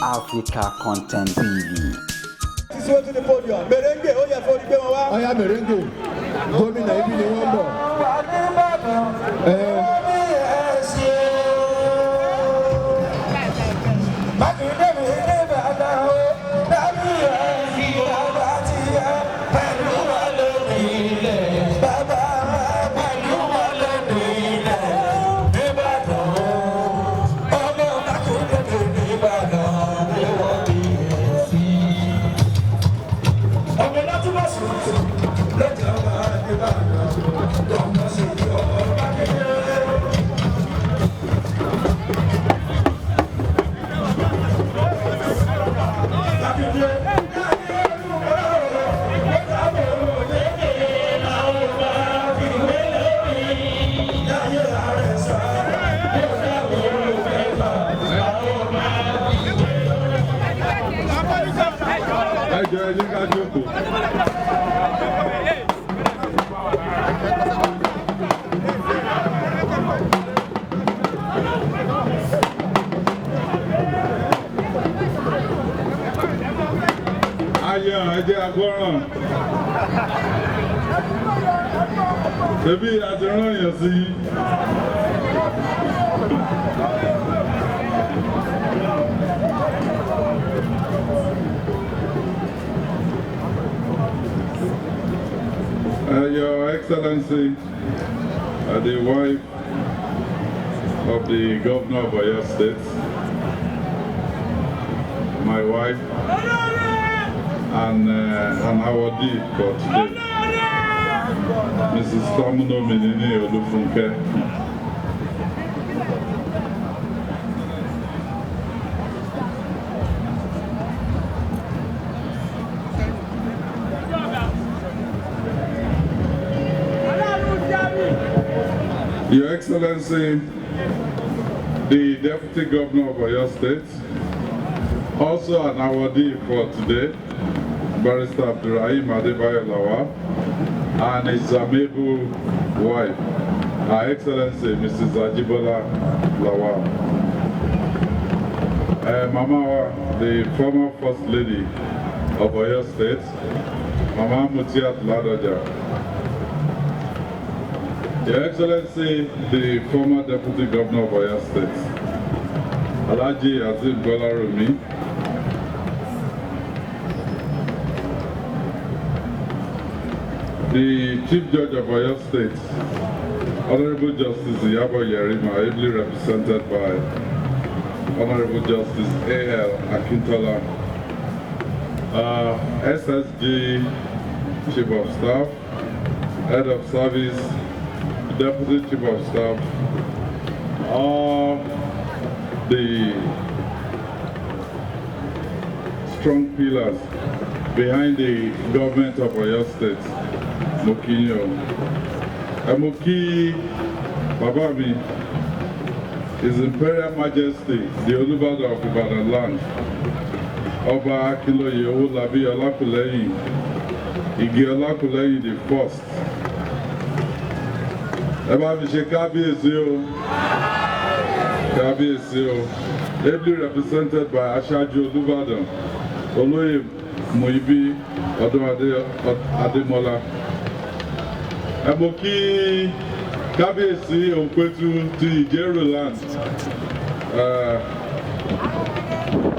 Africa Content TV. Síwájú to the podium. Merengue, ó yẹ fún onígbé wọn wá. Ọ̀yá merengue. Gómìnà ibi ni wọ́n bọ̀. Baby, I don't know you see. Your Excellency, the wife of the Governor of Oyo State, my wife, and awardee for today, Mrs. Tamuno Menini Olufunke. Your Excellency, the Deputy Governor of Oyo State, also an awardee for today, Barrister Abdurrahim Adebayo Lawal, and his amiable wife, Her Excellency Mrs. Ajibola Lawal. Mama, the former First Lady of Oyo State, Mama Mutiat Ladoja. Your Excellency, the former Deputy Governor of Oyo State, Alhaji Azim Bolarumi, the Chief Judge of Oyo State, Honorable Justice Iyabo Yerima, ably represented by Honorable Justice A.L. Akintola, SSG Chief of Staff, Head of Service, Deputy Chief of Staff, all the strong pillars behind the government of Oyo State. Mokinyo. Moki Babami, His Imperial Majesty, the Olubadan of Ibadan land, Oba Akinloye Owolabi Olakuleyin, Ige Olakuleyin the first. Eba mi ṣe kábíyèsí o, ably represented by Aṣáájú Olubadan, Olóyè Muyibi Odunade Ademola. Moki kábíyèsí Òǹpẹ̀tù ti Ìjẹ̀rò land,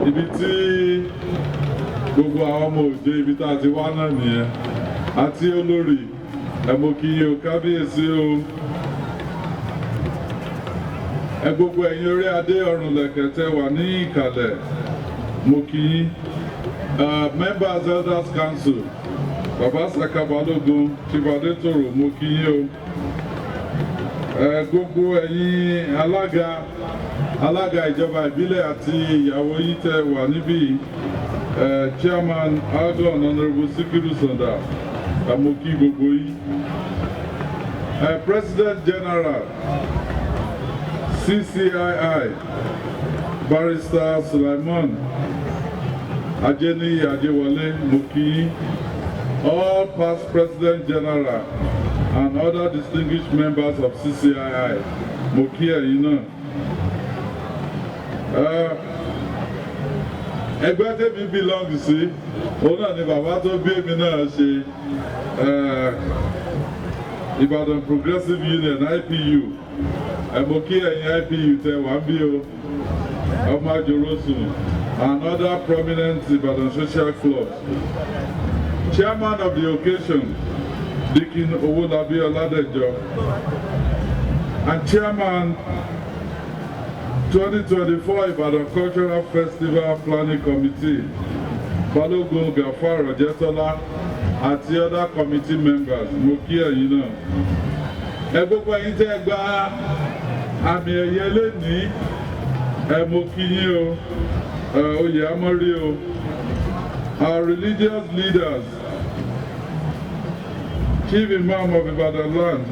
ibi tí gbogbo àwọn ọmọ òjò ibi tá a ti wá náà nìyẹn, àti olórí Moki o kábíyèsí o. Gbogbo ẹ̀yin orí adé ọ̀run lẹ̀kẹ̀tẹ̀ wà ní ìkàlẹ̀, mo kí yín. Members Elders Council, Baba Saka Balogun, Chief Adetoro, mo kí yín o. Gbogbo ẹ̀yin alága ìjọba ìbílẹ̀ àti ìyàwó yín tẹ́ wà níbí, Chairman Algon Honorable Sikiru Sanda, mo kí gbogbo yín. President General CCII, Barrister Sulaiman Ajeni Ajewale Moki, all past President General and other distinguished members of CCII, Moki Ayina. ẹgbẹ́ tèmi belong sí òun náà ni bàbá tó bí èmi náà ṣe Ìbàdàn Progressive Union IPU mo kí ẹ̀yin IPU tẹ wá bí o ọmọ àjòròsùn and other prominent Ibadan social clubs. Chairman of the occasion, Dikin Owolabi Oladejo, and Chairman 2024 Ibadan Cultural Festival Planning Committee, Balogun Gafar Ojetola, àti other committee members. Mo kí ẹ̀yin náà. Gbogbo ẹ̀yin tẹ́ gba àmì ẹ̀yẹ lónìí, mo kí yín o. Oyè Amori o. Our religious leaders, Chief Imam of Ibadan land,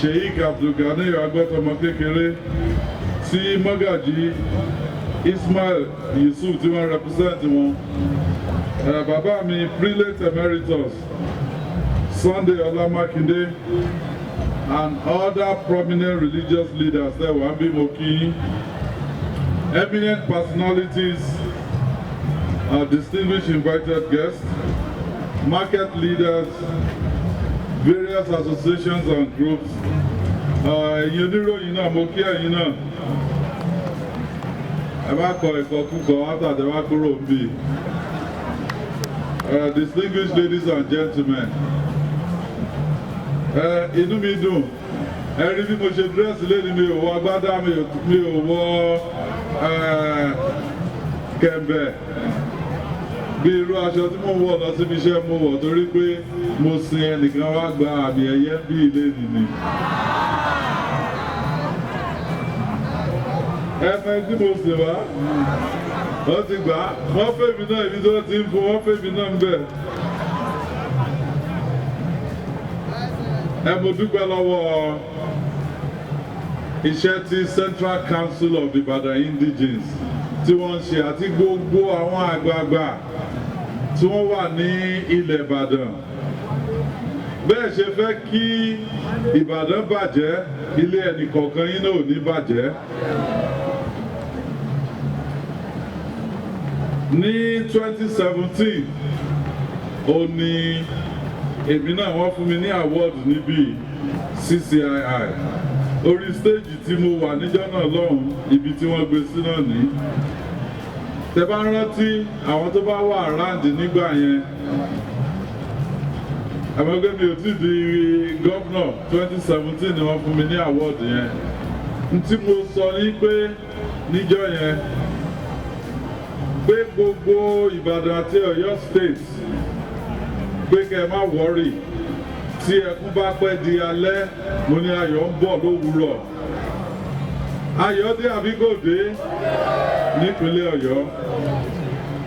Sheikh Abdulgani Agbotomo Kekere, tí Magaji Ismail Yusuf tí wọ́n represent wọn, bàbá mi Prelate Emeritus Sunday Ose Makinde, and other prominent religious leaders there were bí mo kí yín. Eminent personalities, distinguished invited guests, market leaders, various associations and groups. Yoniro Yina Mokia Yina. Distinguished ladies and gentlemen. Inú mi dùn. Ẹ̀rí bí mo ṣe dírẹ́sì lẹ́ni mi ò wọ agbádá mi ò wọ kẹ̀mbẹ̀. Bí irú aṣọ tí mo wọ̀ lọ síbi iṣẹ́ mo wọ̀ torí pé mo sin ẹnìkan wá gba àmì ẹ̀yẹ bí ilé nìní. Ẹ̀fẹ̀ tí mo sì wá, wọ́n ti gbà á, wọ́n fèmí náà ibi tí wọ́n ti ń fún, wọ́n fèmí náà ń bẹ̀. Mo dúpẹ́ lọ́wọ́ iṣẹ́ tí Central Council of Ibadan Indigenes tí wọ́n ń ṣe àti gbogbo àwọn àgbààgbà tí wọ́n wà ní ilẹ̀ Ìbàdàn. Bẹ́ẹ̀ ṣe fẹ́ kí Ìbàdàn bàjẹ́, ilé ẹnìkọ̀ọ̀kan yín náà ò ní bàjẹ́. Ní 2017, ó ní èmi náà wọ́n fún mi ní award níbí CCII. Orí stage tí mo wà níjọ́ náà lọ́hùn, ibi tí wọ́n gbé sí náà ní. Tẹ́ bá rántí àwọn tó bá wà around nígbà yẹn, àmọ́gbé mi ò tí di governor 2017 ni wọ́n fún mi ní award yẹn. N tí mo sọ ní pé níjọ́ yẹn pé gbogbo Ìbàdàn àti Ọ̀yọ́ state pé kẹ́ má wọ́rì tí ẹkún bá pẹ́ di alẹ́, mo ní ayọ̀ ń bọ̀ lówùúrọ̀. Ayọ̀ dé àbí kò dé nípínlẹ̀ Ọ̀yọ́.